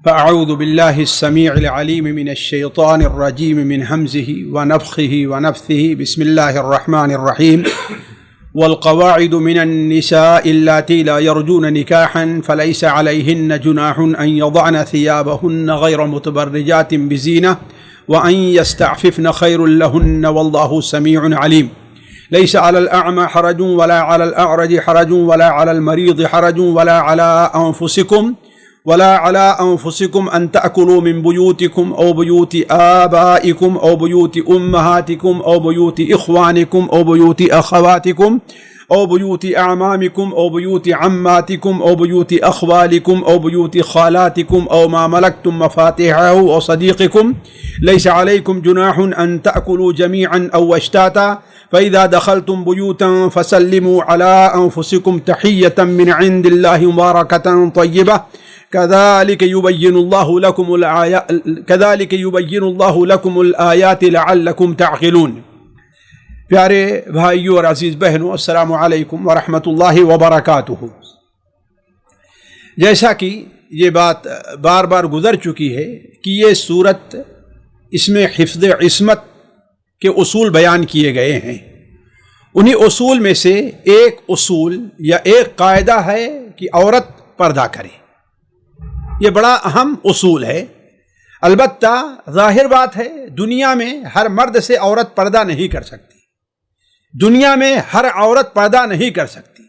فأعوذ بالله السميع العليم من الشيطان الرجيم من همزه ونفخه ونفثه بسم الله الرحمن الرحيم والقواعد من النساء اللاتي لا يرجون نكاحا فليس عليهن جناح أن يضعن ثيابهن غير متبرجات بزينة وأن يستعففن خير لهن والله سميع عليم ليس على الأعمى حرج ولا على الأعرج حرج ولا على المريض حرج ولا على أنفسكم أن تأكلوا من بيوتكم أو بيوت آبائكم أو بيوت أمهاتكم أو بيوت إخوانكم أو بيوت أخواتكم أو بيوت أعمامكم أو بيوت عماتكم أو بيوت أخوالكم أو بيوت خالاتكم أو ما ملكتم مفاتيحه أو صديقكم ليس عليكم جناح أن تأكلوا جميعا أو أشتاتا فإذا دخلتم بيوتا فسلموا على أنفسكم تحية من عند الله مباركة طيبة كذلك يبين الله لكم الآيات لعلكم تعقلون۔ پیارے بھائیوں اور عزیز بہنوں، السلام علیکم ورحمۃ اللہ وبرکاتہ۔ جیسا کہ یہ بات بار بار گزر چکی ہے کہ یہ صورت اس میں حفظ عصمت کے اصول بیان کیے گئے ہیں۔ انہی اصول میں سے ایک اصول یا ایک قاعدہ ہے کہ عورت پردہ کرے۔ یہ بڑا اہم اصول ہے۔ البتہ ظاہر بات ہے دنیا میں ہر مرد سے عورت پردہ نہیں کر سکتی، دنیا میں ہر عورت پردہ نہیں کر سکتی،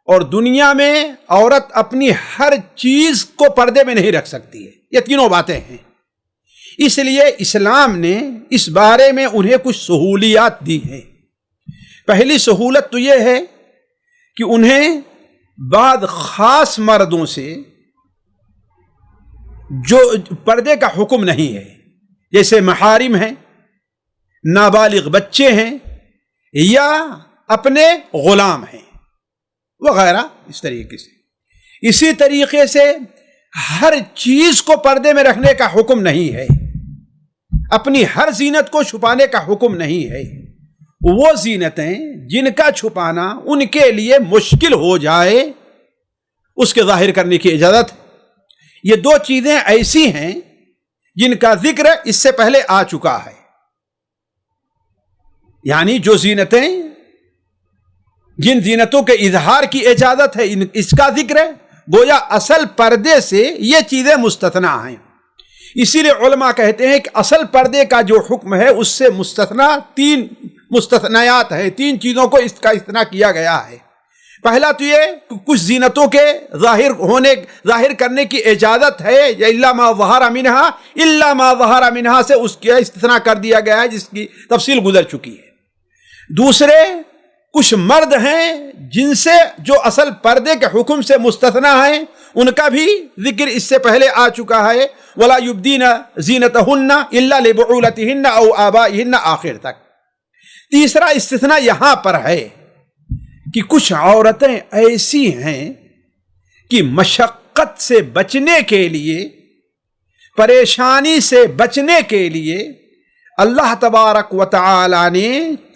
اور دنیا میں عورت اپنی ہر چیز کو پردے میں نہیں رکھ سکتی ہے۔ یہ تینوں باتیں ہیں۔ اس لیے اسلام نے اس بارے میں انہیں کچھ سہولیات دی ہیں۔ پہلی سہولت تو یہ ہے کہ انہیں بعض خاص مردوں سے جو پردے کا حکم نہیں ہے، جیسے محارم ہیں، نابالغ بچے ہیں، یا اپنے غلام ہیں وغیرہ، اس طریقے سے۔ اسی طریقے سے ہر چیز کو پردے میں رکھنے کا حکم نہیں ہے، اپنی ہر زینت کو چھپانے کا حکم نہیں ہے۔ وہ زینتیں جن کا چھپانا ان کے لیے مشکل ہو جائے اس کے ظاہر کرنے کی اجازت ہے۔ یہ دو چیزیں ایسی ہیں جن کا ذکر اس سے پہلے آ چکا ہے، یعنی جو زینتیں، جن زینتوں کے اظہار کی اجازت ہے اس کا ذکر ہے، گویا اصل پردے سے یہ چیزیں مستثنا ہیں۔ اسی لیے علماء کہتے ہیں کہ اصل پردے کا جو حکم ہے اس سے مستثنا تین مستثنیات ہیں، تین چیزوں کو اس کا استثناء کیا گیا ہے۔ پہلا تو یہ کہ کچھ زینتوں کے ظاہر کرنے کی اجازت ہے، یا الا ما ظہر منہا سے اس کا استثناء کر دیا گیا ہے، جس کی تفصیل گزر چکی ہے۔ دوسرے کچھ مرد ہیں جن سے جو اصل پردے کے حکم سے مستثنا ہیں، ان کا بھی ذکر اس سے پہلے آ چکا ہے، ولا یبدین زینتہن الا لبعولتہن او آبائہن، آخر تک۔ تیسرا استثناء یہاں پر ہے کہ کچھ عورتیں ایسی ہیں کہ مشقت سے بچنے کے لیے، پریشانی سے بچنے کے لیے اللہ تبارک و تعالی نے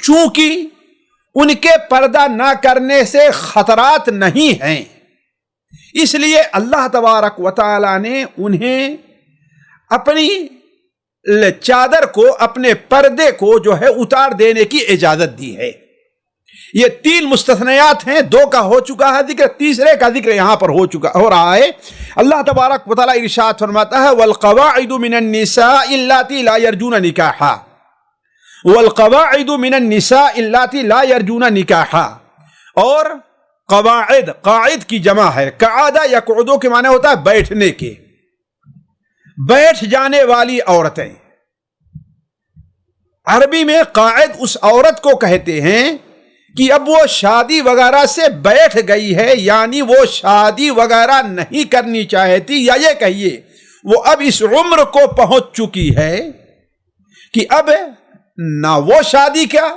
چونکہ ان کے پردہ نہ کرنے سے خطرات نہیں ہیں، اس لیے اللہ تبارک و تعالی نے انہیں اپنی چادر کو، اپنے پردے کو جو ہے اتار دینے کی اجازت دی ہے۔ یہ تین مستثنیات ہیں، دو کا ہو چکا ہے ذکر، تیسرے کا ذکر یہاں پر ہو رہا ہے۔ اللہ تبارک و تعالی ارشاد فرماتا ہے والقواعد من النساء اللاتي لا يرجون نکاحا، والقواعد من النساء اللاتي لا يرجون نکاحا۔ اور قواعد، قاعد کی جمع ہے، قعادہ یا قعودوں کے معنی ہوتا ہے بیٹھنے کے، بیٹھ جانے والی عورتیں۔ عربی میں قاعد اس عورت کو کہتے ہیں کہ اب وہ شادی وغیرہ سے بیٹھ گئی ہے، یعنی وہ شادی وغیرہ نہیں کرنی چاہتی، یا یہ کہیے وہ اب اس عمر کو پہنچ چکی ہے کہ اب نہ وہ شادی کا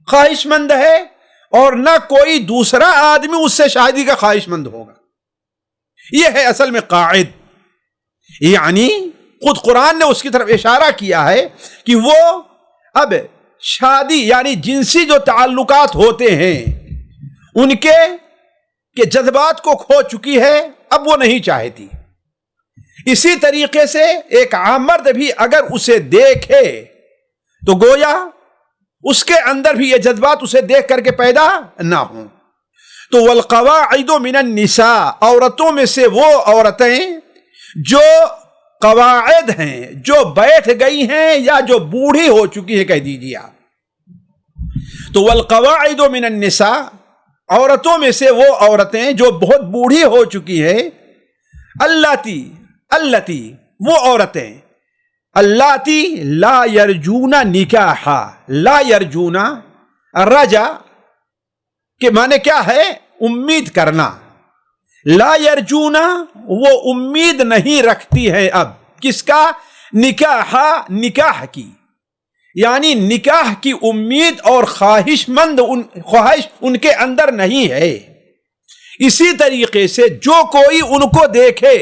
خواہش مند ہے اور نہ کوئی دوسرا آدمی اس سے شادی کا خواہش مند ہوگا۔ یہ ہے اصل میں قاعد، یعنی خود قرآن نے اس کی طرف اشارہ کیا ہے کہ وہ اب شادی یعنی جنسی جو تعلقات ہوتے ہیں ان کے جذبات کو کھو چکی ہے، اب وہ نہیں چاہتی۔ اسی طریقے سے ایک عام مرد بھی اگر اسے دیکھے تو گویا اس کے اندر بھی یہ جذبات اسے دیکھ کر کے پیدا نہ ہوں. تو والقواعد من النساء، عورتوں میں سے وہ عورتیں جو قواعد ہیں، جو بیٹھ گئی ہیں یا جو بوڑھی ہو چکی ہے، کہہ دیجیے آپ. تو والقواعد من النساء، عورتوں میں سے وہ عورتیں جو بہت بوڑھی ہو چکی ہے. اللاتی وہ عورتیں، اللاتی لا یرجون نکاحا، لا یرجون، رجا کہ معنی کیا ہے؟ امید کرنا. لا یرجون، وہ امید نہیں رکھتی ہے اب کس کا؟ نکاحا، نکاح کی، یعنی نکاح کی امید اور خواہش ان کے اندر نہیں ہے. اسی طریقے سے جو کوئی ان کو دیکھے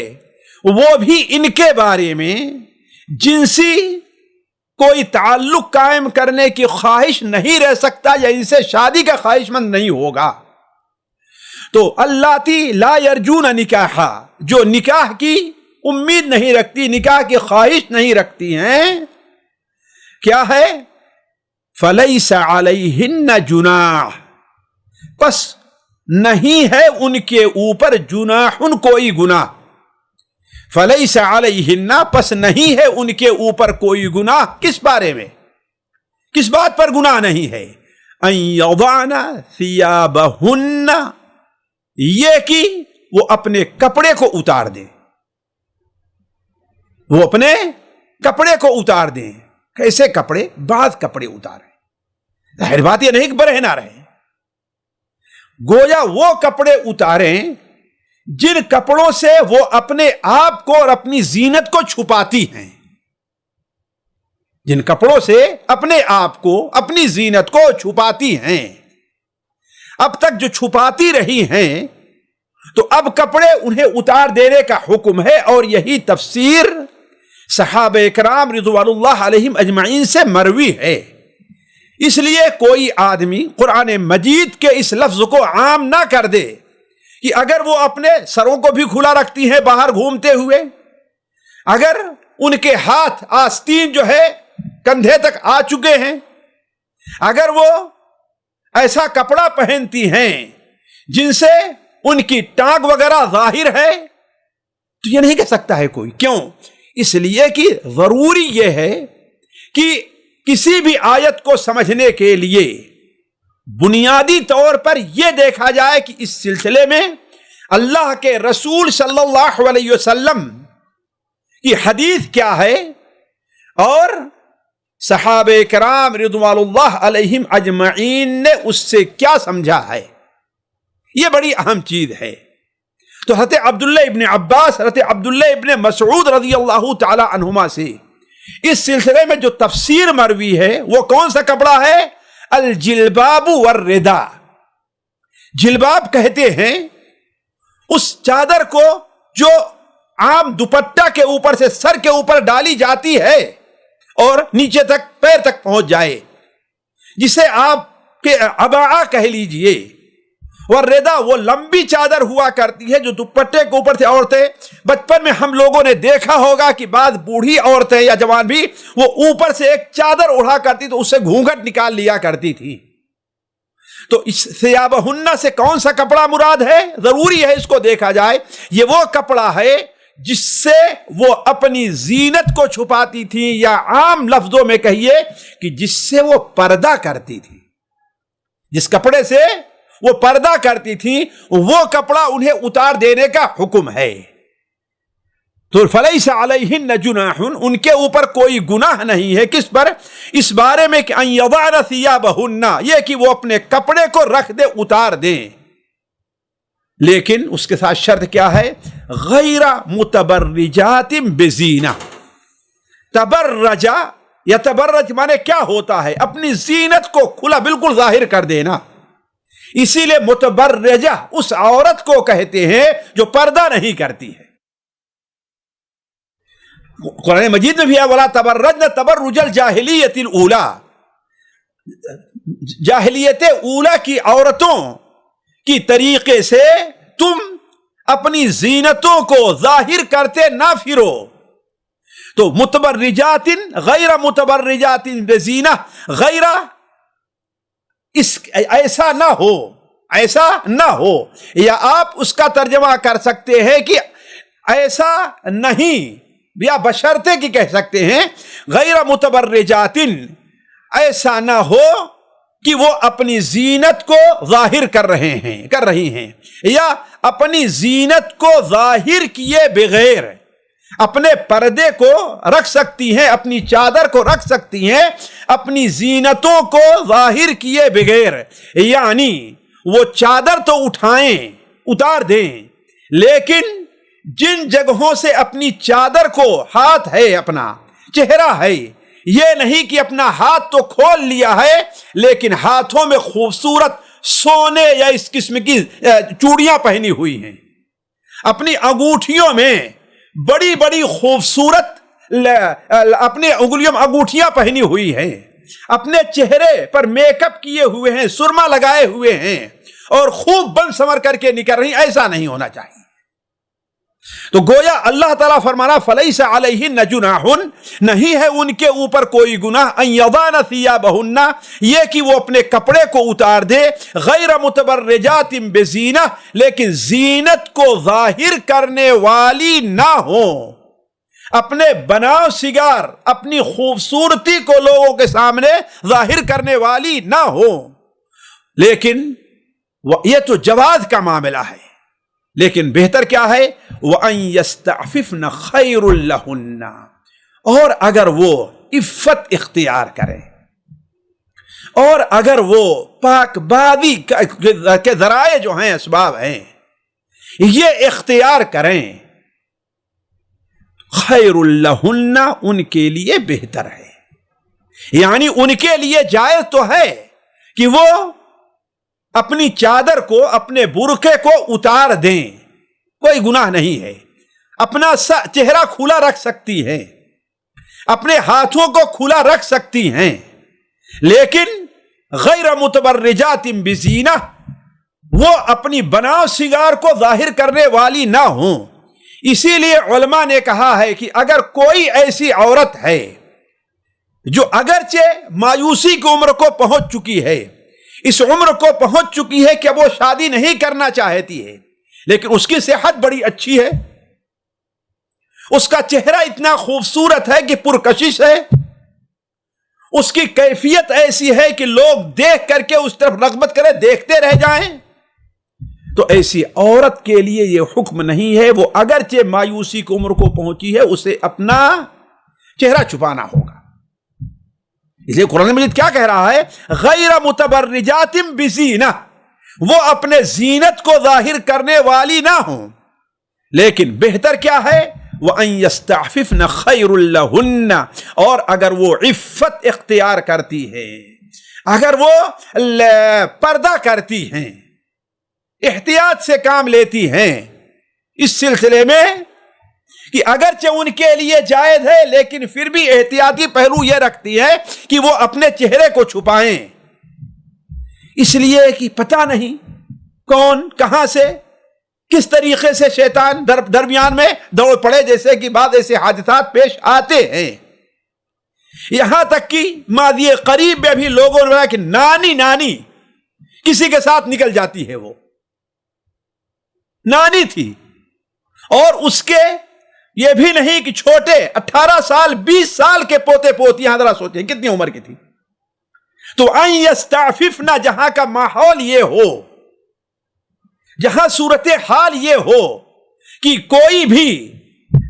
وہ بھی ان کے بارے میں جنسی کوئی تعلق قائم کرنے کی خواہش نہیں رہ سکتا یا ان سے شادی کا خواہش مند نہیں ہوگا. تو اللاتی لا یرجون نکاحا، جو نکاح کی امید نہیں رکھتی، نکاح کی خواہش نہیں رکھتی ہیں، کیا ہے؟ فلیس علیہن جناح، پس نہیں ہے ان کے اوپر جناح، کوئی گناہ. فلیس علیہن، پس نہیں ہے ان کے اوپر کوئی گناہ. کس بارے میں؟ کس بات پر گناہ نہیں ہے؟ ان یضعن ثیابہن، یہ کہ وہ اپنے کپڑے کو اتار دیں، وہ اپنے کپڑے کو اتار دیں. کیسے کپڑے؟ بعض کپڑے اتاریں. ظاہر بات یہ نہیں کہ برہنہ رہیں، گویا وہ کپڑے اتاریں جن کپڑوں سے وہ اپنے آپ کو اور اپنی زینت کو چھپاتی ہیں، جن کپڑوں سے اپنے آپ کو، اپنی زینت کو چھپاتی ہیں. اب تک جو چھپاتی رہی ہیں تو اب کپڑے انہیں اتار دینے کا حکم ہے. اور یہی تفسیر صحابہ کرام رضوان اللہ علیہم اجمعین سے مروی ہے. اس لیے کوئی آدمی قرآن مجید کے اس لفظ کو عام نہ کر دے کہ اگر وہ اپنے سروں کو بھی کھلا رکھتی ہیں باہر گھومتے ہوئے، اگر ان کے ہاتھ آستین جو ہے کندھے تک آ چکے ہیں، اگر وہ ایسا کپڑا پہنتی ہیں جن سے ان کی ٹانگ وغیرہ ظاہر ہے، تو یہ نہیں کہہ سکتا ہے کوئی. کیوں؟ اس لیے کہ ضروری یہ ہے کہ کسی بھی آیت کو سمجھنے کے لیے بنیادی طور پر یہ دیکھا جائے کہ اس سلسلے میں اللہ کے رسول صلی اللہ علیہ وسلم کی حدیث کیا ہے اور صحابہ کرام رضوان اللہ علیہم اجمعین نے اس سے کیا سمجھا ہے. یہ بڑی اہم چیز ہے. تو حضرت عبداللہ ابن عباس، حضرت عبداللہ ابن مسعود رضی اللہ تعالی عنہما سے اس سلسلے میں جو تفسیر مروی ہے وہ کون سا کپڑا ہے؟ الجلباب والرداء. جلباب کہتے ہیں اس چادر کو جو عام دوپٹہ کے اوپر سے سر کے اوپر ڈالی جاتی ہے اور نیچے تک پیر تک پہنچ جائے، جسے آپ کے عباء کہہ لیجئے. والرداء وہ لمبی چادر ہوا کرتی ہے جو دوپٹے کے اوپر سے عورتیں، بچپن میں ہم لوگوں نے دیکھا ہوگا کہ بعض بوڑھی عورتیں یا جوان بھی وہ اوپر سے ایک چادر اڑا کرتی تو اس سے گھونگھٹ نکال لیا کرتی تھی. تو اس ثیابہن سے کون سا کپڑا مراد ہے؟ ضروری ہے اس کو دیکھا جائے. یہ وہ کپڑا ہے جس سے وہ اپنی زینت کو چھپاتی تھی، یا عام لفظوں میں کہیے کہ جس سے وہ پردہ کرتی تھی، جس کپڑے سے وہ پردہ کرتی تھی وہ کپڑا انہیں اتار دینے کا حکم ہے. تو فلیس علیہن جناح، ان کے اوپر کوئی گناہ نہیں ہے. کس پر؟ اس بارے میں کہ ان یضعن ثیابہن، یہ کہ وہ اپنے کپڑے کو رکھ دے، اتار دیں. لیکن اس کے ساتھ شرط کیا ہے؟ غیر متبرجات بزینہ. تبرجا یا تبرج مانے کیا ہوتا ہے؟ اپنی زینت کو کھلا بالکل ظاہر کر دینا. اسی لیے متبرجہ اس عورت کو کہتے ہیں جو پردہ نہیں کرتی ہے. قرآن مجید میں بھی ہے وَلَا تَبَرَّجْنَ تَبَرُّجَ الْجَاهِلِيَّةِ الْأُولَى، جاہلیت اولا کی عورتوں کی طریقے سے تم اپنی زینتوں کو ظاہر کرتے نہ پھرو. تو متبرجات غیر متبرجات بزینہ، غیر ایسا نہ ہو، ایسا نہ ہو، یا آپ اس کا ترجمہ کر سکتے ہیں کہ ایسا نہیں، یا بشرطے کی کہہ سکتے ہیں غیر متبرجات، ایسا نہ ہو کہ وہ اپنی زینت کو ظاہر کر رہی ہیں، یا اپنی زینت کو ظاہر کیے بغیر اپنے پردے کو رکھ سکتی ہیں، اپنی چادر کو رکھ سکتی ہیں اپنی زینتوں کو ظاہر کیے بغیر. یعنی وہ چادر تو اتار دیں، لیکن جن جگہوں سے اپنی چادر کو، ہاتھ ہے، اپنا چہرہ ہے، یہ نہیں کہ اپنا ہاتھ تو کھول لیا ہے لیکن ہاتھوں میں خوبصورت سونے یا اس قسم کی چوڑیاں پہنی ہوئی ہیں، اپنی انگوٹھیوں میں بڑی بڑی خوبصورت اپنے انگلیوں میں انگوٹھیاں پہنی ہوئی ہیں، اپنے چہرے پر میک اپ کیے ہوئے ہیں، سرما لگائے ہوئے ہیں اور خوب بن سنور کر کے نکل رہی، ایسا نہیں ہونا چاہیے. تو گویا اللہ تعالیٰ فرمانا فلیس علیہن جناح، نہیں ہے ان کے اوپر کوئی گناہ، ان یضعن ثیابہن، یہ کہ وہ اپنے کپڑے کو اتار دے، غیر متبرجات بزینہ، لیکن زینت کو ظاہر کرنے والی نہ ہوں، اپنے بناؤ سگار، اپنی خوبصورتی کو لوگوں کے سامنے ظاہر کرنے والی نہ ہوں. لیکن یہ تو جواز کا معاملہ ہے، لیکن بہتر کیا ہے؟ وَأَن يَسْتَعْفِفْنَ خَيْرٌ لَهُنَّ، اور اگر وہ عفت اختیار کریں، اور اگر وہ پاک بازی کے ذرائع جو ہیں، اسباب ہیں، یہ اختیار کریں، خیر لہن، ان کے لیے بہتر ہے. یعنی ان کے لیے جائز تو ہے کہ وہ اپنی چادر کو، اپنے برقعے کو اتار دیں، کوئی گناہ نہیں ہے، اپنا چہرہ کھلا رکھ سکتی ہیں، اپنے ہاتھوں کو کھلا رکھ سکتی ہیں، لیکن غیر متبرجات بزینہ، وہ اپنی بناؤ سنگار کو ظاہر کرنے والی نہ ہوں. اسی لیے علماء نے کہا ہے کہ اگر کوئی ایسی عورت ہے جو اگرچہ مایوسی کی عمر کو پہنچ چکی ہے، اس عمر کو پہنچ چکی ہے کہ وہ شادی نہیں کرنا چاہتی ہے، لیکن اس کی صحت بڑی اچھی ہے، اس کا چہرہ اتنا خوبصورت ہے کہ پرکشش ہے، اس کی کیفیت ایسی ہے کہ لوگ دیکھ کر کے اس طرف رغبت کرے، دیکھتے رہ جائیں، تو ایسی عورت کے لیے یہ حکم نہیں ہے، وہ اگرچہ مایوسی کی عمر کو پہنچی ہے، اسے اپنا چہرہ چھپانا ہوگا. اس لیے قرآن مجید کیا کہہ رہا ہے؟ غیر متبرجات بزینہ، وہ اپنے زینت کو ظاہر کرنے والی نہ ہوں، لیکن بہتر کیا ہے؟ وَأَن يَسْتَعْفِفْنَ خَيْرٌ لَهُنَّ، اور اگر وہ عفت اختیار کرتی ہے، اگر وہ پردہ کرتی ہیں، احتیاط سے کام لیتی ہیں اس سلسلے میں کہ اگرچہ ان کے لیے جائز ہے لیکن پھر بھی احتیاطی پہلو یہ رکھتی ہے کہ وہ اپنے چہرے کو چھپائیں، اس لیے کہ پتہ نہیں کون کہاں سے کس طریقے سے شیطان درمیان میں دوڑ پڑے، جیسے کہ بعض ایسے حادثات پیش آتے ہیں. یہاں تک کہ ماضی قریب میں بھی لوگوں نے بتایا کہ نانی کسی کے ساتھ نکل جاتی ہے، وہ نانی تھی، اور اس کے یہ بھی نہیں کہ چھوٹے 18 سال 20 سال کے پوتے پوتیاں، ذرا سوچیں کتنی عمر کی تھی. تو ان یستعففنا، جہاں کا ماحول یہ ہو، جہاں صورت حال یہ ہو کہ کوئی بھی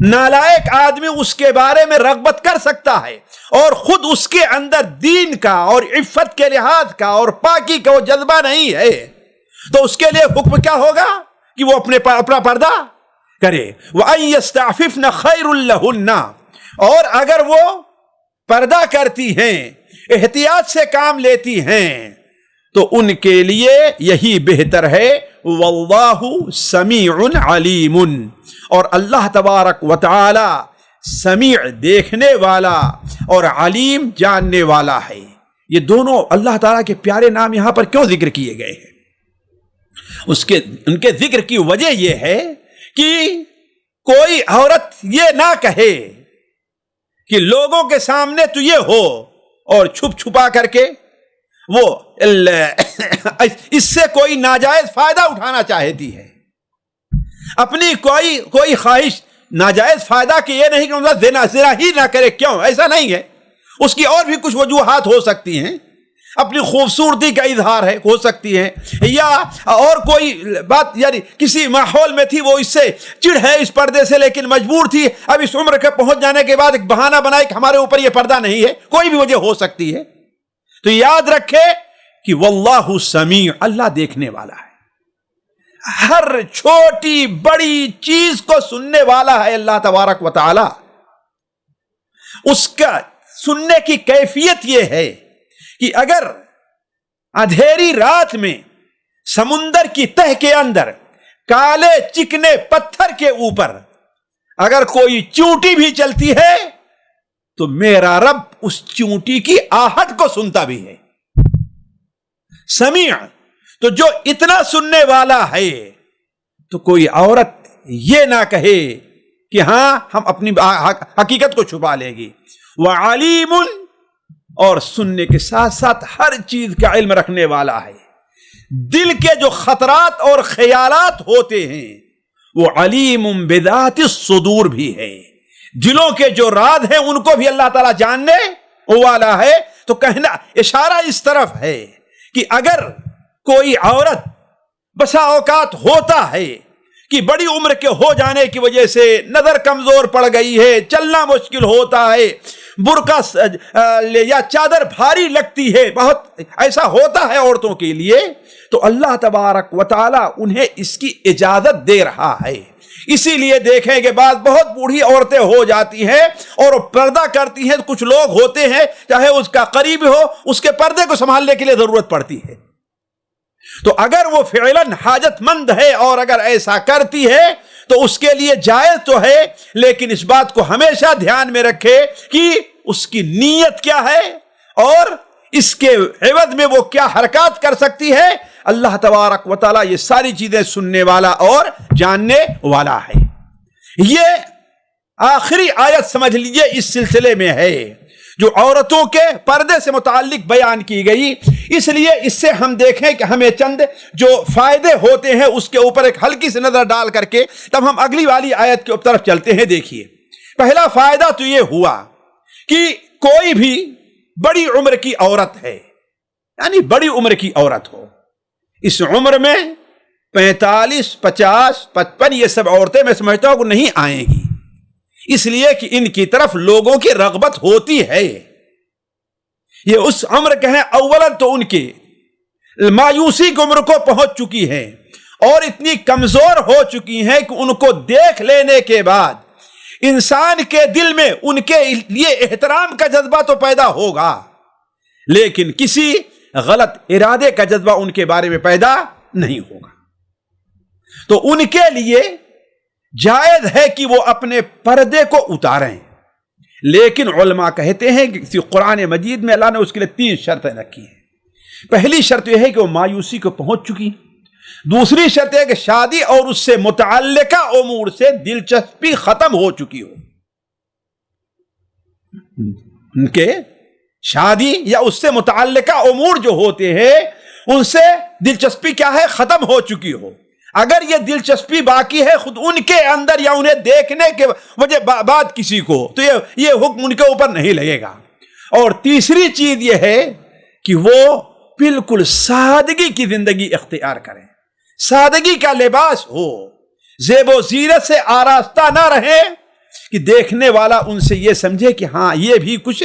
نالائق آدمی اس کے بارے میں رغبت کر سکتا ہے اور خود اس کے اندر دین کا اور عفت کے لحاظ کا اور پاکی کا وہ جذبہ نہیں ہے، تو اس کے لیے حکم کیا ہوگا کہ وہ اپنا پردہ کرے. وَأَن يَسْتَعْفِفْنَ خَيْرٌ لَهُنَّ، اور اگر وہ پردہ کرتی ہیں، احتیاط سے کام لیتی ہیں، تو ان کے لیے یہی بہتر ہے. وَاللَّهُ سَمِيعٌ عَلِيمٌ، اور اللہ تبارک و تعالی سمیع دیکھنے والا اور علیم جاننے والا ہے. یہ دونوں اللہ تعالیٰ کے پیارے نام یہاں پر کیوں ذکر کیے گئے ہیں؟ ان کے ذکر کی وجہ یہ ہے کہ کوئی عورت یہ نہ کہے کہ لوگوں کے سامنے تو یہ ہو اور چھپ چھپا کر کے وہ اس سے کوئی ناجائز فائدہ اٹھانا چاہتی ہے، اپنی کوئی خواہش ناجائز فائدہ کہ یہ نہیں کہ زنا ہی نہ کرے، کیوں؟ ایسا نہیں ہے، اس کی اور بھی کچھ وجوہات ہو سکتی ہیں، اپنی خوبصورتی کا اظہار ہو سکتی ہے، یا اور کوئی بات، یعنی کسی ماحول میں تھی وہ اس سے چڑ ہے اس پردے سے لیکن مجبور تھی، اب اس عمر کے پہنچ جانے کے بعد ایک بہانہ بنائے کہ ہمارے اوپر یہ پردہ نہیں ہے، کوئی بھی وجہ ہو سکتی ہے۔ تو یاد رکھے کہ واللہ سمیع، اللہ دیکھنے والا ہے، ہر چھوٹی بڑی چیز کو سننے والا ہے اللہ تبارک و تعالی۔ اس کا سننے کی کیفیت یہ ہے کہ اگر اندھیری رات میں سمندر کی تہ کے اندر کالے چکنے پتھر کے اوپر اگر کوئی چونٹی بھی چلتی ہے تو میرا رب اس چونٹی کی آہٹ کو سنتا بھی ہے۔ سمیع، تو جو اتنا سننے والا ہے تو کوئی عورت یہ نہ کہے کہ ہاں ہم اپنی حقیقت کو چھپا لے گی۔ وعلیم، اور سننے کے ساتھ ساتھ ہر چیز کا علم رکھنے والا ہے، دل کے جو خطرات اور خیالات ہوتے ہیں وہ علیم بذات الصدور بھی ہے، دلوں کے جو راز ہیں ان کو بھی اللہ تعالیٰ جاننے والا ہے۔ تو کہنا اشارہ اس طرف ہے کہ اگر کوئی عورت بسا اوقات ہوتا ہے کہ بڑی عمر کے ہو جانے کی وجہ سے نظر کمزور پڑ گئی ہے، چلنا مشکل ہوتا ہے، برقع یا چادر بھاری لگتی ہے، بہت ایسا ہوتا ہے عورتوں کے لیے، تو اللہ تبارک و تعالی انہیں اس کی اجازت دے رہا ہے۔ اسی لیے دیکھیں کہ بعض بہت بوڑھی عورتیں ہو جاتی ہیں اور پردہ کرتی ہیں، کچھ لوگ ہوتے ہیں چاہے اس کا قریب ہو اس کے پردے کو سنبھالنے کے لیے ضرورت پڑتی ہے، تو اگر وہ فعلاً حاجت مند ہے اور اگر ایسا کرتی ہے تو اس کے لیے جائز تو ہے، لیکن اس بات کو ہمیشہ دھیان میں رکھے کہ اس کی نیت کیا ہے اور اس کے عوض میں وہ کیا حرکات کر سکتی ہے۔ اللہ تبارک و تعالیٰ یہ ساری چیزیں سننے والا اور جاننے والا ہے۔ یہ آخری آیت سمجھ لیجئے اس سلسلے میں ہے جو عورتوں کے پردے سے متعلق بیان کی گئی، اس لیے اس سے ہم دیکھیں کہ ہمیں چند جو فائدے ہوتے ہیں اس کے اوپر ایک ہلکی سی نظر ڈال کر کے تب ہم اگلی والی آیت کی طرف چلتے ہیں۔ دیکھیے، پہلا فائدہ تو یہ ہوا کہ کوئی بھی بڑی عمر کی عورت ہے، یعنی بڑی عمر کی عورت ہو، اس عمر میں 45، 50، 55 یہ سب عورتیں میں سمجھتا ہوں کہ نہیں آئیں گی، اس لیے کہ ان کی طرف لوگوں کی رغبت ہوتی ہے۔ یہ اس عمر کے ہیں، اولاً تو ان کی مایوسی کی عمر کو پہنچ چکی ہیں اور اتنی کمزور ہو چکی ہیں کہ ان کو دیکھ لینے کے بعد انسان کے دل میں ان کے لیے احترام کا جذبہ تو پیدا ہوگا، لیکن کسی غلط ارادے کا جذبہ ان کے بارے میں پیدا نہیں ہوگا۔ تو ان کے لیے جائز ہے کہ وہ اپنے پردے کو اتاریں، لیکن علماء کہتے ہیں کہ قرآن مجید میں اللہ نے اس کے لیے 3 شرطیں رکھی ہیں۔ پہلی شرط یہ ہے کہ وہ مایوسی کو پہنچ چکی، دوسری شرط ہے کہ شادی اور اس سے متعلقہ امور سے دلچسپی ختم ہو چکی ہو، ان کے شادی یا اس سے متعلقہ امور جو ہوتے ہیں ان سے دلچسپی کیا ہے، ختم ہو چکی ہو۔ اگر یہ دلچسپی باقی ہے خود ان کے اندر یا انہیں دیکھنے کے وجہ بعد کسی کو، تو یہ حکم ان کے اوپر نہیں لگے گا۔ اور تیسری چیز یہ ہے کہ وہ بالکل سادگی کی زندگی اختیار کریں، سادگی کا لباس ہو، زیب و زینت سے آراستہ نہ رہے کہ دیکھنے والا ان سے یہ سمجھے کہ ہاں یہ بھی کچھ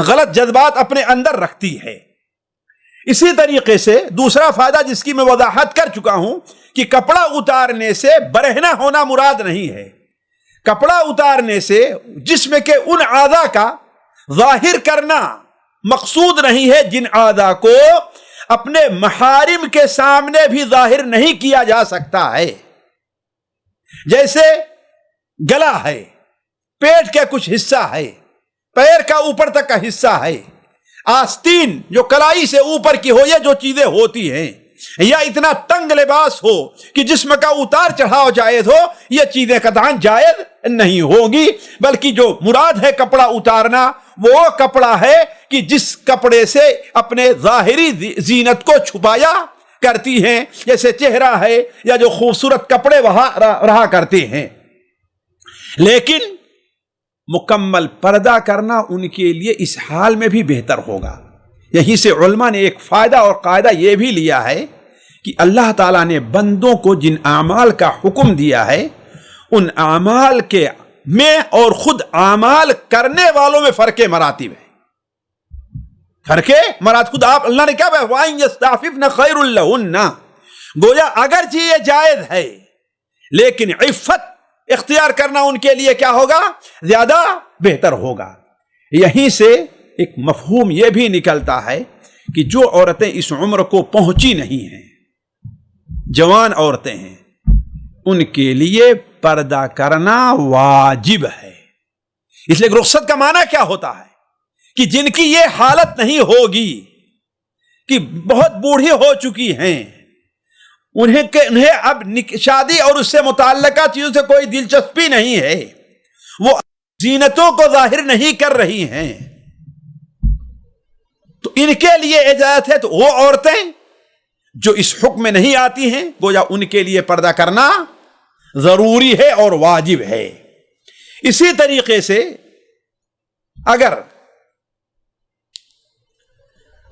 غلط جذبات اپنے اندر رکھتی ہے۔ اسی طریقے سے دوسرا فائدہ جس کی میں وضاحت کر چکا ہوں کہ کپڑا اتارنے سے برہنہ ہونا مراد نہیں ہے، کپڑا اتارنے سے جسم کے ان اعضاء کا ظاہر کرنا مقصود نہیں ہے جن اعضاء کو اپنے محارم کے سامنے بھی ظاہر نہیں کیا جا سکتا ہے، جیسے گلا ہے، پیٹ کا کچھ حصہ ہے، پیر کا اوپر تک کا حصہ ہے، آستین جو کلائی سے اوپر کی ہو، یہ جو چیزیں ہوتی ہیں یا اتنا تنگ لباس ہو کہ جسم کا اتار چڑھاؤ جائز ہو، یہ چیزیں قطعاً جائز نہیں ہوگی، بلکہ جو مراد ہے کپڑا اتارنا وہ کپڑا ہے کہ جس کپڑے سے اپنے ظاہری زینت کو چھپایا کرتی ہیں، جیسے چہرہ ہے یا جو خوبصورت کپڑے وہاں رہا کرتے ہیں، لیکن مکمل پردہ کرنا ان کے لیے اس حال میں بھی بہتر ہوگا۔ یہیں سے علماء نے ایک فائدہ اور قاعدہ یہ بھی لیا ہے کہ اللہ تعالیٰ نے بندوں کو جن اعمال کا حکم دیا ہے ان اعمال کے میں اور خود اعمال کرنے والوں میں فرق مراتب ہے، فرق مراتب خود آپ اللہ نے کیا بھائی وَإِن يَسْتَعْفِفْنَ خَيْرٌ لَهُنَّ، گویا اگرچہ یہ جائز ہے لیکن عفت اختیار کرنا ان کے لیے کیا ہوگا؟ زیادہ بہتر ہوگا۔ یہیں سے ایک مفہوم یہ بھی نکلتا ہے کہ جو عورتیں اس عمر کو پہنچی نہیں ہیں، جوان عورتیں ہیں، ان کے لیے پردہ کرنا واجب ہے۔ اس لیے رخصت کا معنی کیا ہوتا ہے کہ جن کی یہ حالت نہیں ہوگی کہ بہت بوڑھی ہو چکی ہیں، انہیں اب شادی اور اس سے متعلقہ چیزوں سے کوئی دلچسپی نہیں ہے، وہ زینتوں کو ظاہر نہیں کر رہی ہیں، تو ان کے لیے اجازت ہے۔ تو وہ عورتیں جو اس حکم میں نہیں آتی ہیں گویا ان کے لیے پردہ کرنا ضروری ہے اور واجب ہے۔ اسی طریقے سے اگر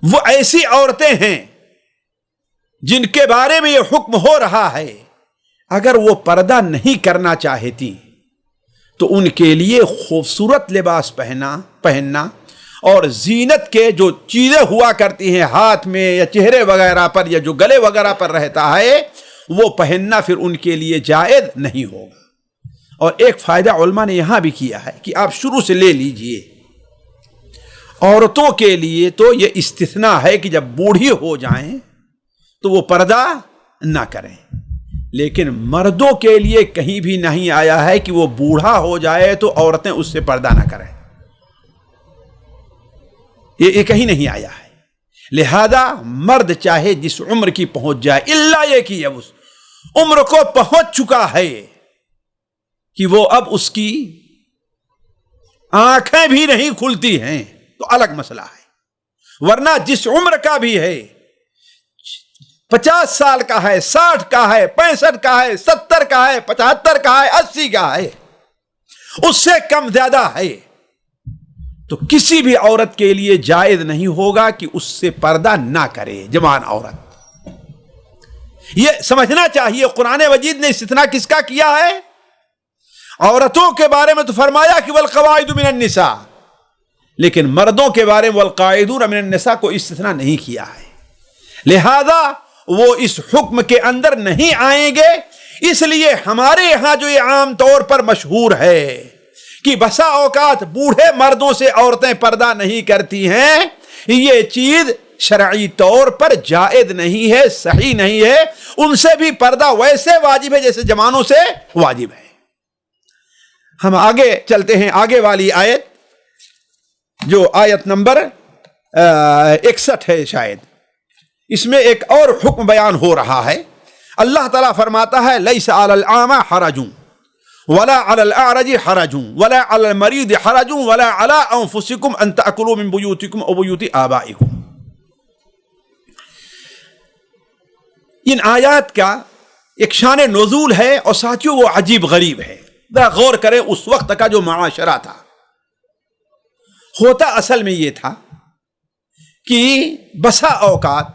وہ ایسی عورتیں ہیں جن کے بارے میں یہ حکم ہو رہا ہے، اگر وہ پردہ نہیں کرنا چاہتی تو ان کے لیے خوبصورت لباس پہننا اور زینت کے جو چیزیں ہوا کرتی ہیں ہاتھ میں یا چہرے وغیرہ پر یا جو گلے وغیرہ پر رہتا ہے وہ پہننا پھر ان کے لیے جائز نہیں ہوگا۔ اور ایک فائدہ علماء نے یہاں بھی کیا ہے کہ آپ شروع سے لے لیجئے، عورتوں کے لیے تو یہ استثناء ہے کہ جب بوڑھی ہو جائیں تو وہ پردہ نہ کریں، لیکن مردوں کے لیے کہیں بھی نہیں آیا ہے کہ وہ بوڑھا ہو جائے تو عورتیں اس سے پردہ نہ کریں، یہ کہیں نہیں آیا ہے۔ لہذا مرد چاہے جس عمر کی پہنچ جائے، الا یہ کہ اب اس عمر کو پہنچ چکا ہے کہ وہ اب اس کی آنکھیں بھی نہیں کھلتی ہیں تو الگ مسئلہ ہے، ورنہ جس عمر کا بھی ہے، 50 سال کا ہے، 60 کا ہے، 65 کا ہے، 70 کا ہے، 75 کا ہے، 80 کا ہے، اس سے کم زیادہ ہے، تو کسی بھی عورت کے لیے جائز نہیں ہوگا کہ اس سے پردہ نہ کرے۔ جوان عورت یہ سمجھنا چاہیے قرآن مجید نے استثناء کس کا کیا ہے؟ عورتوں کے بارے میں تو فرمایا کہ والقواعد من النساء، لیکن مردوں کے بارے میں والقاعدون من النساء کو استثناء نہیں کیا ہے، لہذا وہ اس حکم کے اندر نہیں آئیں گے۔ اس لیے ہمارے یہاں جو یہ عام طور پر مشہور ہے کہ بسا اوقات بوڑھے مردوں سے عورتیں پردہ نہیں کرتی ہیں، یہ چیز شرعی طور پر جائز نہیں ہے، صحیح نہیں ہے۔ ان سے بھی پردہ ویسے واجب ہے جیسے جوانوں سے واجب ہے۔ ہم آگے چلتے ہیں، آگے والی آیت جو آیت نمبر 61 ہے شاید، اس میں ایک اور حکم بیان ہو رہا ہے۔ اللہ تعالیٰ فرماتا ہے لیس علی الاعمى حرج ولا علی الاعرج حرج ولا علی المریض حرج ولا علی انفسکم ان تأکلوا من بیوتکم او بیوت آبائکم۔ ان آیات کا ایک شان نزول ہے اور ساتھیوں وہ عجیب غریب ہے۔ ذرا غور کریں اس وقت کا جو معاشرہ تھا، ہوتا اصل میں یہ تھا کہ بسا اوقات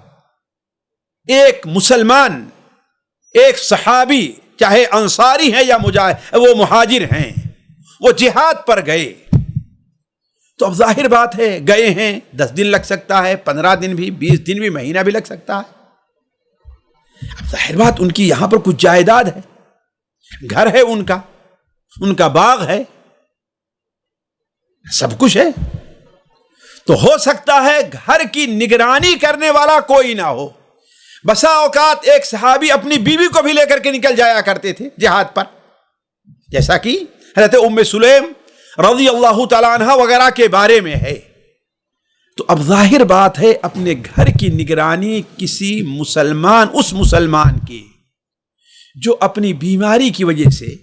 ایک مسلمان، ایک صحابی، چاہے انصاری ہیں یا وہ مہاجر ہیں، وہ جہاد پر گئے تو اب ظاہر بات ہے گئے ہیں، 10 دن لگ سکتا ہے، 15 دن بھی، 20 دن بھی، مہینہ بھی لگ سکتا ہے۔ اب ظاہر بات ان کی یہاں پر کچھ جائیداد ہے، گھر ہے ان کا باغ ہے، سب کچھ ہے، تو ہو سکتا ہے گھر کی نگرانی کرنے والا کوئی نہ ہو۔ بسا اوقات ایک صحابی اپنی بیوی کو بھی لے کر کے نکل جایا کرتے تھے جہاد پر، جیسا کہ حضرت ام سلیم رضی اللہ تعالی عنہ وغیرہ کے بارے میں ہے۔ تو اب ظاہر بات ہے اپنے گھر کی نگرانی کسی مسلمان، اس مسلمان کی جو اپنی بیماری کی وجہ سے،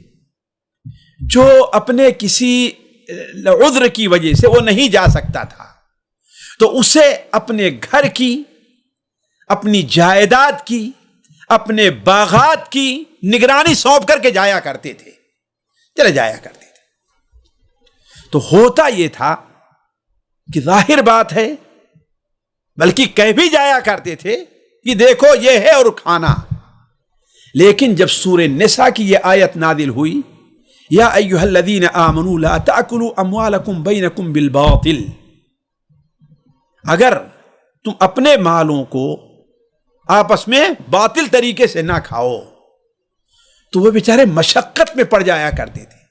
جو اپنے کسی عذر کی وجہ سے وہ نہیں جا سکتا تھا، تو اسے اپنے گھر کی، اپنی جائیداد کی، اپنے باغات کی نگرانی سونپ کر کے جایا کرتے تھے، چلے جایا کرتے تھے۔ تو ہوتا یہ تھا کہ ظاہر بات ہے، بلکہ کہہ بھی جایا کرتے تھے کہ دیکھو یہ ہے اور کھانا۔ لیکن جب سورہ نساء کی یہ آیت نازل ہوئی، یا ایھا الذین آمنوا لا تأکلوا اموالکم بینکم بالباطل، اگر تم اپنے مالوں کو آپس میں باطل طریقے سے نہ کھاؤ، تو وہ بیچارے مشقت میں پڑ جایا کرتے تھے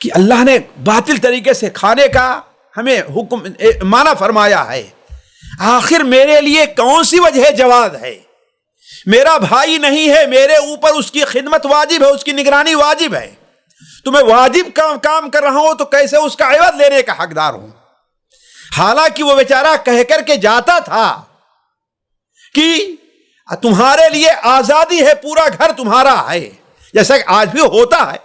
کہ اللہ نے باطل طریقے سے کھانے کا ہمیں حکم مانا فرمایا ہے، آخر میرے لیے کون سی وجہ جواز ہے؟ میرا بھائی نہیں ہے، میرے اوپر اس کی خدمت واجب ہے، اس کی نگرانی واجب ہے، تو میں واجب کام کر رہا ہوں تو کیسے اس کا عوض لینے کا حقدار ہوں؟ حالانکہ وہ بیچارہ کہہ کر کے جاتا تھا کہ تمہارے لیے آزادی ہے، پورا گھر تمہارا ہے، جیسا کہ آج بھی ہوتا ہے۔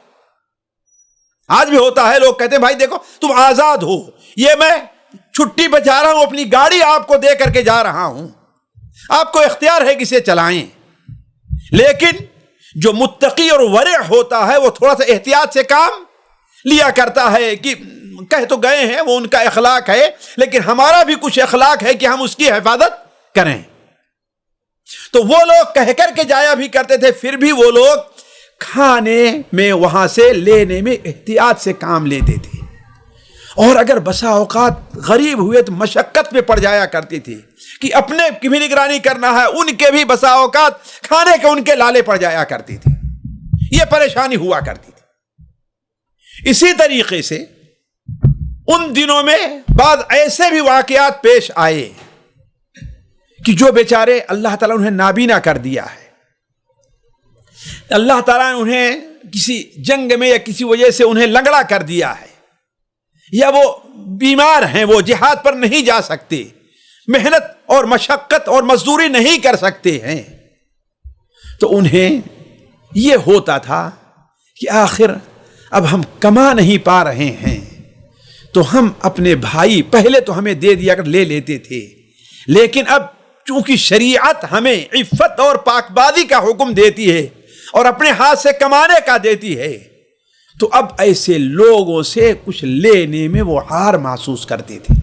آج بھی ہوتا ہے، لوگ کہتے ہیں بھائی دیکھو تم آزاد ہو، یہ میں چھٹی پہ جا رہا ہوں، اپنی گاڑی آپ کو دے کر کے جا رہا ہوں، آپ کو اختیار ہے کسے چلائیں۔ لیکن جو متقی اور ورع ہوتا ہے وہ تھوڑا سا احتیاط سے کام لیا کرتا ہے کہ کہہ تو گئے ہیں، وہ ان کا اخلاق ہے، لیکن ہمارا بھی کچھ اخلاق ہے کہ ہم اس کی حفاظت کریں۔ تو وہ لوگ کہہ کر کے جایا بھی کرتے تھے، پھر بھی وہ لوگ کھانے میں وہاں سے لینے میں احتیاط سے کام لیتے تھے، اور اگر بسا اوقات غریب ہوئے تو مشقت میں پڑ جایا کرتے تھے کہ اپنے کی بھی نگرانی کرنا ہے، ان کے بھی بسا اوقات کھانے کے ان کے لالے پڑ جایا کرتے تھے، یہ پریشانی ہوا کرتی تھی۔ اسی طریقے سے ان دنوں میں بعض ایسے بھی واقعات پیش آئے کہ جو بیچارے اللہ تعالیٰ انہیں نابینا کر دیا ہے، اللہ تعالیٰ نے انہیں کسی جنگ میں یا کسی وجہ سے انہیں لنگڑا کر دیا ہے، یا وہ بیمار ہیں، وہ جہاد پر نہیں جا سکتے، محنت اور مشقت اور مزدوری نہیں کر سکتے ہیں، تو انہیں یہ ہوتا تھا کہ آخر اب ہم کما نہیں پا رہے ہیں تو ہم اپنے بھائی، پہلے تو ہمیں دے دیا کر لے لیتے تھے، لیکن اب چونکہ شریعت ہمیں عفت اور پاک بازی کا حکم دیتی ہے اور اپنے ہاتھ سے کمانے کا دیتی ہے، تو اب ایسے لوگوں سے کچھ لینے میں وہ عار محسوس کرتے تھے،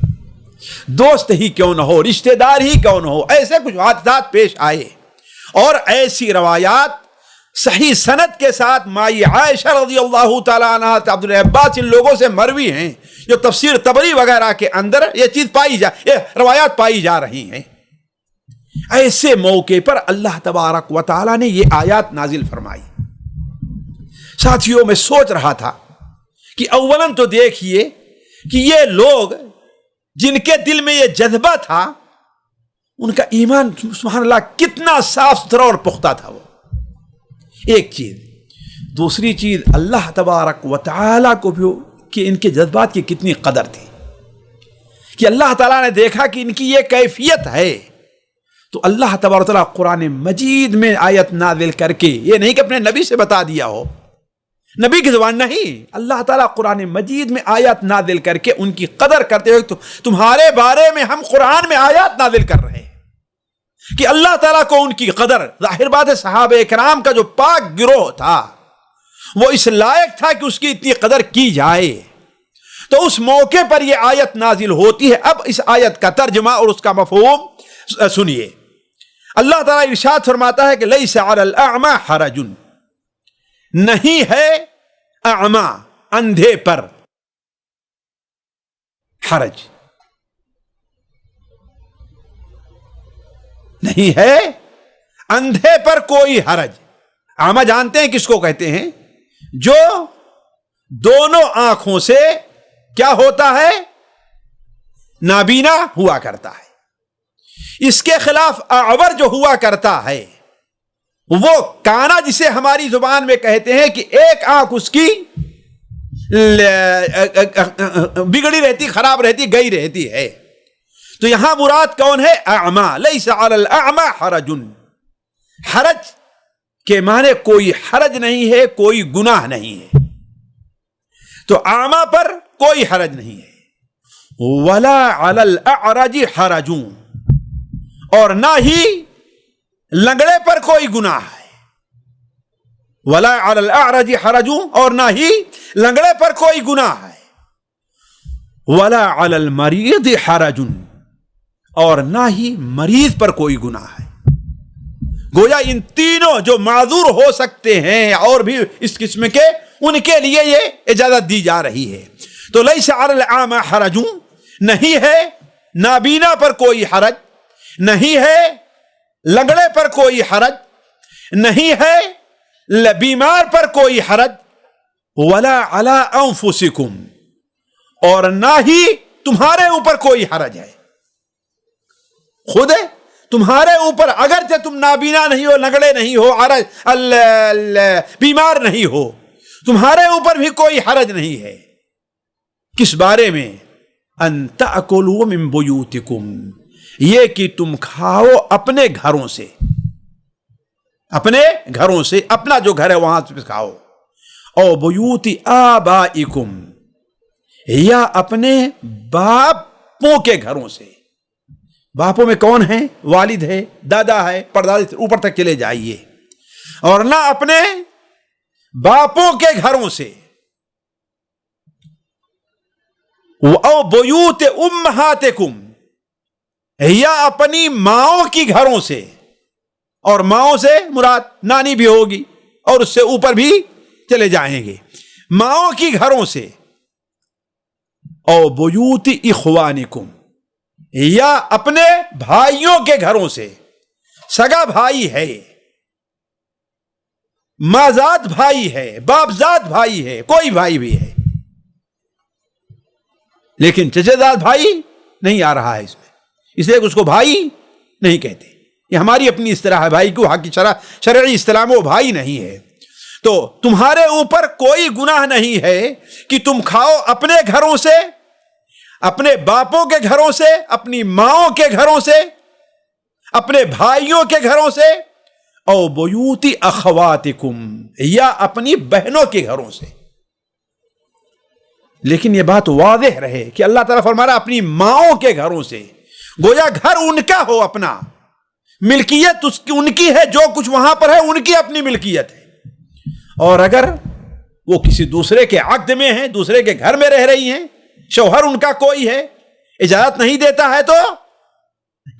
دوست ہی کیوں نہ ہو، رشتہ دار ہی کیوں نہ ہو۔ ایسے کچھ حادثات پیش آئے، اور ایسی روایات صحیح سند کے ساتھ مائی عائشہ رضی اللہ تعالیٰ عنہ، عبد العباس، ان لوگوں سے مروی ہیں جو تفسیر طبری وغیرہ کے اندر یہ چیز یہ روایات پائی جا رہی ہیں۔ ایسے موقع پر اللہ تبارک و تعالیٰ نے یہ آیات نازل فرمائی۔ ساتھیوں، میں سوچ رہا تھا کہ اولاً تو دیکھیے کہ یہ لوگ جن کے دل میں یہ جذبہ تھا، ان کا ایمان سبحان اللہ کتنا صاف ستھرا اور پختہ تھا، وہ ایک چیز۔ دوسری چیز، اللہ تبارک و تعالیٰ کو بھی کہ ان کے جذبات کی کتنی قدر تھی، کہ اللہ تعالیٰ نے دیکھا کہ ان کی یہ کیفیت ہے، تو اللہ تبارک و تعالیٰ قرآن مجید میں آیت نازل کر کے، یہ نہیں کہ اپنے نبی سے بتا دیا ہو، نبی کی زبان نہیں، اللہ تعالیٰ قرآن مجید میں آیات نازل کر کے ان کی قدر کرتے ہوئے، تو تمہارے بارے میں ہم قرآن میں آیات نازل کر رہے ہیں کہ اللہ تعالیٰ کو ان کی قدر۔ ظاہر بات ہے صحابہ اکرام کا جو پاک گروہ تھا وہ اس لائق تھا کہ اس کی اتنی قدر کی جائے، تو اس موقع پر یہ آیت نازل ہوتی ہے۔ اب اس آیت کا ترجمہ اور اس کا مفہوم سنیے۔ اللہ تعالیٰ ارشاد فرماتا ہے کہ لیس علی الاعمی حرج، نہیں ہے اعمی اندھے پر حرج، نہیں ہے اندھے پر کوئی حرج۔ اعمی جانتے ہیں کس کو کہتے ہیں؟ جو دونوں آنکھوں سے کیا ہوتا ہے؟ نابینا ہوا کرتا ہے۔ اس کے خلاف اعور جو ہوا کرتا ہے وہ کانا، جسے ہماری زبان میں کہتے ہیں کہ ایک آنکھ اس کی بگڑی رہتی، خراب رہتی، گئی رہتی ہے، تو یہاں مراد کون ہے؟ اعما. لیس علی الاعما حرج. حرج کے معنی کوئی حرج نہیں ہے، کوئی گناہ نہیں ہے. تو اعما پر کوئی حرج نہیں ہے. ولا علی الاعرج حرج، اور نہ ہی لنگڑے پر کوئی گناہ ہے. ولا علی الاعرج حرج، اور نہ ہی لنگڑے پر کوئی گناہ ہے. ولا علی المریض حرج، اور نہ ہی مریض پر کوئی گناہ ہے. گویا ان تینوں جو معذور ہو سکتے ہیں اور بھی اس قسم کے، ان کے لیے یہ اجازت دی جا رہی ہے. تو لیس علی الاعمى حرج، نہیں ہے نابینا پر کوئی حرج، نہیں ہے لنگڑے پر کوئی حرج، نہیں ہے بیمار پر کوئی حرج. ولا علی انفسکم، اور نہ ہی تمہارے اوپر کوئی حرج ہے. خود تمہارے اوپر اگرچہ تم نابینا نہیں ہو، لنگڑے نہیں ہو، بیمار نہیں ہو، تمہارے اوپر بھی کوئی حرج نہیں ہے. کس بارے میں؟ ان تأکلوا من بیوتکم، یہ کہ تم کھاؤ اپنے گھروں سے، اپنے گھروں سے، اپنا جو گھر ہے وہاں سے کھاؤ. او بیوت آبائکم، یا اپنے باپوں کے گھروں سے. باپوں میں کون ہیں؟ والد ہے، دادا ہے، پردادا، اوپر تک چلے جائیے. اور نہ اپنے باپوں کے گھروں سے. او بیوت امہاتکم، یا اپنی ماؤں کی گھروں سے. اور ماؤں سے مراد نانی بھی ہوگی اور اس سے اوپر بھی چلے جائیں گے. ماؤں کی گھروں سے. او بیوت اخوانکم، یا اپنے بھائیوں کے گھروں سے. سگا بھائی ہے، ماں-زاد بھائی ہے، باپ-زاد بھائی ہے، کوئی بھائی بھی ہے، لیکن چچا-زاد بھائی نہیں آ رہا ہے اس میں، اس لیے اس کو بھائی نہیں کہتے. یہ ہماری اپنی اصطلاح ہے. بھائی کو حق کی شرعی اصطلاح میں وہ بھائی نہیں ہے. تو تمہارے اوپر کوئی گناہ نہیں ہے کہ تم کھاؤ اپنے گھروں سے، اپنے باپوں کے گھروں سے، اپنی ماؤں کے گھروں سے، اپنے بھائیوں کے گھروں سے. او بیوت اخواتکم، یا اپنی بہنوں کے گھروں سے. لیکن یہ بات واضح رہے کہ اللہ تعالیٰ فرما رہا اپنی ماؤں کے گھروں سے. گویا گھر ان کا ہو، اپنا ملکیت ان کی ہے، جو کچھ وہاں پر ہے ان کی اپنی ملکیت ہے. اور اگر وہ کسی دوسرے کے عقد میں ہیں، دوسرے کے گھر میں رہ رہی ہیں، شوہر ان کا کوئی ہے، اجازت نہیں دیتا ہے، تو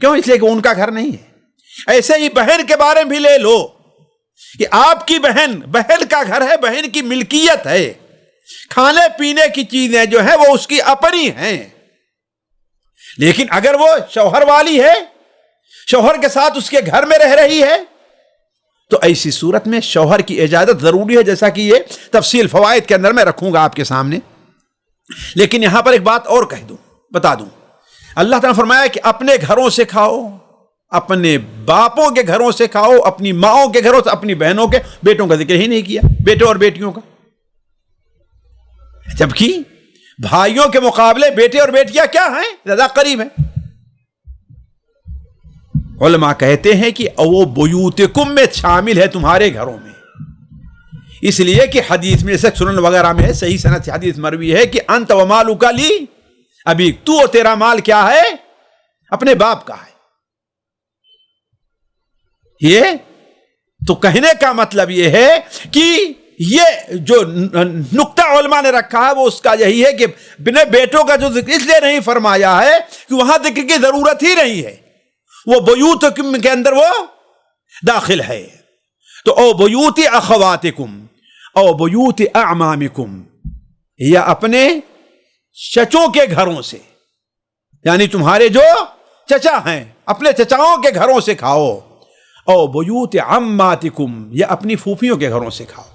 کیوں؟ اس لیے کہ ان کا گھر نہیں ہے. ایسے ہی بہن کے بارے میں بھی لے لو کہ آپ کی بہن کا گھر ہے، بہن کی ملکیت ہے. کھانے پینے کی چیزیں جو ہیں وہ اس کی اپنی ہیں. لیکن اگر وہ شوہر والی ہے، شوہر کے ساتھ اس کے گھر میں رہ رہی ہے، تو ایسی صورت میں شوہر کی اجازت ضروری ہے، جیسا کہ یہ تفصیل فوائد کے اندر میں رکھوں گا آپ کے سامنے. لیکن یہاں پر ایک بات اور بتا دوں. اللہ تعالیٰ نے فرمایا کہ اپنے گھروں سے کھاؤ، اپنے باپوں کے گھروں سے کھاؤ، اپنی ماؤں کے گھروں سے، اپنی بہنوں کے. بیٹوں کا ذکر ہی نہیں کیا، بیٹے اور بیٹیوں کا. جبکہ بھائیوں کے مقابلے بیٹے اور بیٹیاں کیا ہیں؟ زیادہ قریب ہیں. علماء کہتے ہیں کہ او بیوتکم میں شامل ہے تمہارے گھروں میں، اس لیے کہ حدیث میں، جیسے سنن وغیرہ میں ہے، صحیح سند سے حدیث مروی ہے کہ انت ومالک لی، ابھی تو اور تیرا مال کیا ہے؟ اپنے باپ کا ہے. یہ تو کہنے کا مطلب یہ ہے کہ یہ جو نقطہ علماء نے رکھا ہے وہ اس کا یہی ہے کہ بنا بیٹوں کا جو ذکر اس لیے نہیں فرمایا ہے کہ وہاں ذکر کی ضرورت ہی نہیں ہے، وہ بیوتکم کے اندر وہ داخل ہے. تو او بیوت اخواتکم او بیوت اعمامکم، یا اپنے چچوں کے گھروں سے، یعنی تمہارے جو چچا ہیں اپنے چچاؤں کے گھروں سے کھاؤ. او بیوت عماتکم، یا اپنی پھوپھیوں کے گھروں سے کھاؤ.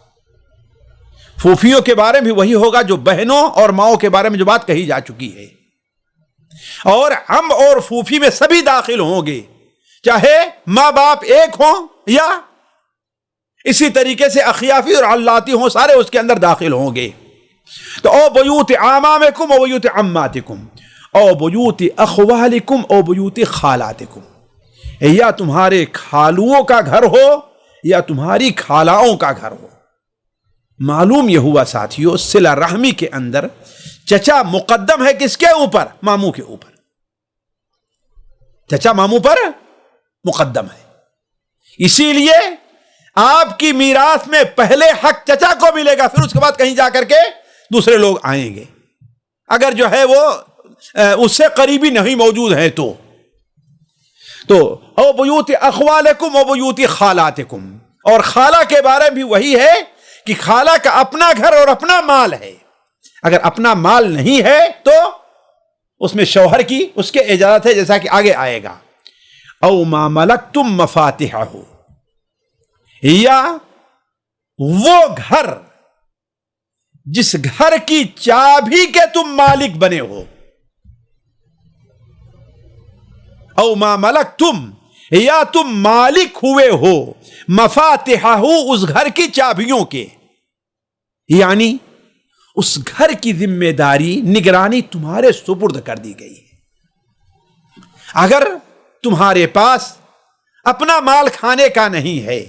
پھوپھیوں کے بارے میں وہی ہوگا جو بہنوں اور ماؤں کے بارے میں جو بات کہی جا چکی ہے. اور عم اور پھوپھی میں سبھی داخل ہوں گے، چاہے ماں باپ ایک ہوں یا اسی طریقے سے اخیافی اور علاتی ہوں، سارے اس کے اندر داخل ہوں گے. تو او بیوت اعمامکم او بیوت عماتکم، او بیوت اخوالکم او بیوت خالاتکم، یا تمہارے خالوؤں کا گھر ہو یا تمہاری خالاؤں کا گھر ہو۔ معلوم یہ ہوا ساتھیو، صلہ رحمی کے اندر چچا مقدم ہے کس کے اوپر؟ ماموں کے اوپر۔ چچا ماموں پر مقدم ہے، اسی لیے آپ کی میراث میں پہلے حق چچا کو ملے گا، پھر اس کے بعد کہیں جا کر کے دوسرے لوگ آئیں گے، اگر جو ہے وہ اس سے قریبی نہیں موجود ہیں تو او بیوت اخوالکم او بیوت خالاتکم۔ اور خالہ کے بارے میں بھی وہی ہے کہ خالہ کا اپنا گھر اور اپنا مال ہے، اگر اپنا مال نہیں ہے تو اس میں شوہر کی اس کے اجازت ہے، جیسا کہ آگے آئے گا۔ او ما ملکتم مفاتحہ، یا وہ گھر جس گھر کی چابی کے تم مالک بنے ہو۔ او ما ملکتم، یا تم مالک ہوئے ہو مفاتحہ، اس گھر کی چابیوں کے، یعنی اس گھر کی ذمہ داری نگرانی تمہارے سپرد کر دی گئی ہے۔ اگر تمہارے پاس اپنا مال کھانے کا نہیں ہے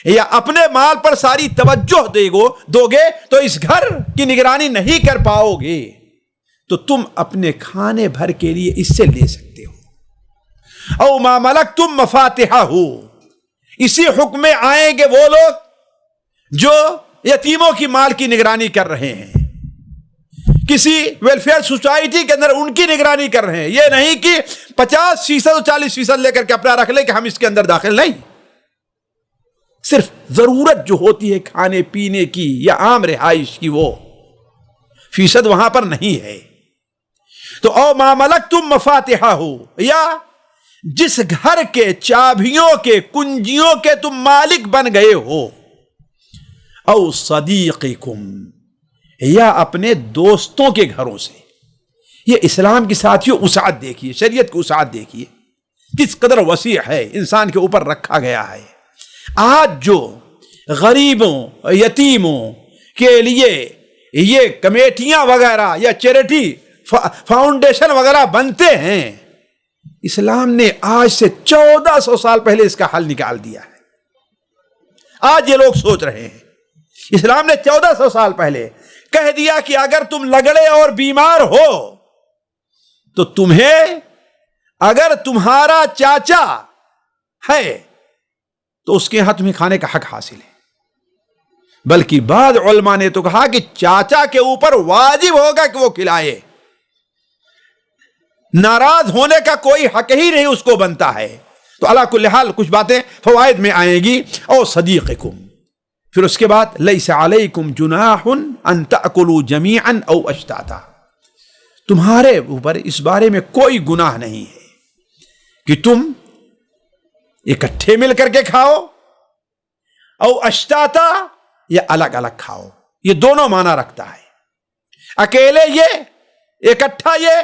یا اپنے مال پر ساری توجہ دو گے تو اس گھر کی نگرانی نہیں کر پاؤ گے، تو تم اپنے کھانے بھر کے لیے اس سے لے سکتے ہو۔ او ما ملکتم مفاتحہ، اسی حکم میں آئیں گے وہ لوگ جو یتیموں کی مال کی نگرانی کر رہے ہیں، کسی ویلفیئر سوسائٹی کے اندر ان کی نگرانی کر رہے ہیں۔ یہ نہیں کہ 50% اور 40% لے کر کے اپنا رکھ لیں کہ ہم اس کے اندر داخل نہیں، صرف ضرورت جو ہوتی ہے کھانے پینے کی یا عام رہائش کی، وہ فیصد وہاں پر نہیں ہے۔ تو او ما ملکتم مفاتحہ، یا جس گھر کے چابیوں کے کنجیوں کے تم مالک بن گئے ہو۔ او صدیقکم، یا اپنے دوستوں کے گھروں سے۔ یہ اسلام کی ساتھیوں وسعت دیکھیے، شریعت کی وسعت دیکھیے کس قدر وسیع ہے، انسان کے اوپر رکھا گیا ہے۔ آج جو غریبوں یتیموں کے لیے یہ کمیٹیاں وغیرہ یا چیریٹی فاؤنڈیشن وغیرہ بنتے ہیں، اسلام نے آج سے 1400 سال پہلے اس کا حل نکال دیا ہے۔ آج یہ لوگ سوچ رہے ہیں، اسلام نے 1400 سال پہلے کہہ دیا کہ اگر تم لگڑے اور بیمار ہو تو تمہیں، اگر تمہارا چاچا ہے تو اس کے ہاں تمہیں کھانے کا حق حاصل ہے، بلکہ بعض علماء نے تو کہا کہ چاچا کے اوپر واجب ہوگا کہ وہ کھلائے، ناراض ہونے کا کوئی حق ہی نہیں اس کو بنتا ہے۔ تو علی کل حال کچھ باتیں فوائد میں آئیں گی۔ او صدیقکم، پھر اس کے بعد لیس علیکم جناح ان تأکلوا جمیعا او اشتاتا، تمہارے اوپر اس بارے میں کوئی گناہ نہیں ہے کہ تم اکٹھے مل کر کے کھاؤ، او اشتاتا، یا الگ الگ کھاؤ۔ یہ دونوں معنی رکھتا ہے، اکیلے یہ، اکٹھا یہ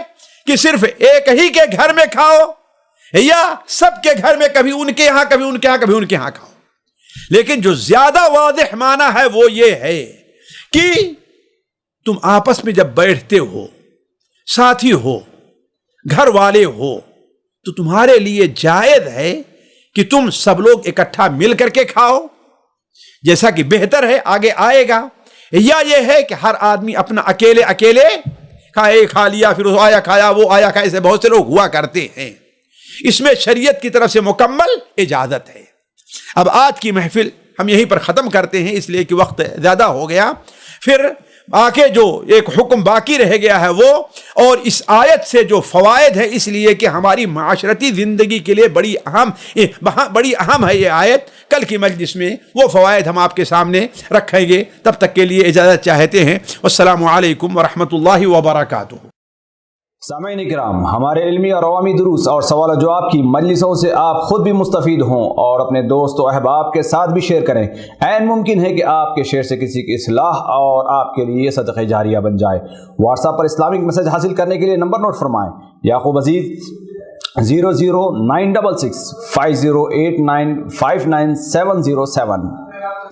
کہ صرف ایک ہی کے گھر میں کھاؤ، یا سب کے گھر میں کبھی ان کے ہاں کبھی ان کے ہاں کبھی ان کے ہاں کھاؤ۔ لیکن جو زیادہ واضح معنی ہے وہ یہ ہے کہ تم آپس میں جب بیٹھتے ہو، ساتھی ہو، گھر والے ہو، تو تمہارے لیے جائز ہے کہ تم سب لوگ اکٹھا مل کر کے کھاؤ، جیسا کہ بہتر ہے آگے آئے گا، یا یہ ہے کہ ہر آدمی اپنا اکیلے اکیلے کھائے، کھا لیا پھر وہ آیا کھایا وہ آیا کھایا، ایسے بہت سے لوگ ہوا کرتے ہیں۔ اس میں شریعت کی طرف سے مکمل اجازت ہے۔ اب آج کی محفل ہم یہیں پر ختم کرتے ہیں، اس لیے کہ وقت زیادہ ہو گیا، پھر آگے جو ایک حکم باقی رہ گیا ہے وہ، اور اس آیت سے جو فوائد ہے، اس لیے کہ ہماری معاشرتی زندگی کے لیے بڑی اہم ہے یہ آیت۔ کل کی مجلس میں وہ فوائد ہم آپ کے سامنے رکھیں گے، تب تک کے لیے اجازت چاہتے ہیں۔ والسلام علیکم ورحمۃ اللہ وبرکاتہ۔ سامعین کرام، ہمارے علمی اور عوامی دروس اور سوال و جواب کی مجلسوں سے آپ خود بھی مستفید ہوں اور اپنے دوست و احباب کے ساتھ بھی شیئر کریں۔ عین ممکن ہے کہ آپ کے شیئر سے کسی کی اصلاح اور آپ کے لیے صدقہ جاریہ بن جائے۔ واٹس ایپ پر اسلامک میسج حاصل کرنے کے لیے نمبر نوٹ فرمائیں: یعقوب عزیز 00966 5089 59707۔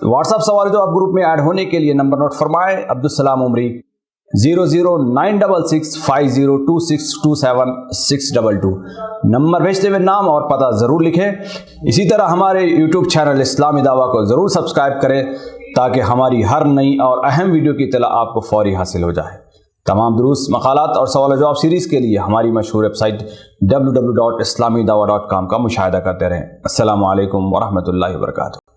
واٹس ایپ سوال و جواب گروپ میں ایڈ ہونے کے لیے نمبر نوٹ فرمائیں: عبدالسلام عمری 00966502627622 نمبر بھیجتے ہوئے نام اور پتہ ضرور لکھیں۔ اسی طرح ہمارے یوٹیوب چینل اسلامی دعویٰ کو ضرور سبسکرائب کریں تاکہ ہماری ہر نئی اور اہم ویڈیو کی اطلاع آپ کو فوری حاصل ہو جائے۔ تمام دروس، مقالات اور سوال و جواب سیریز کے لیے ہماری مشہور ویب سائٹ www.islamidawah.com کا مشاہدہ کرتے رہیں۔ السلام علیکم ورحمۃ اللہ وبرکاتہ۔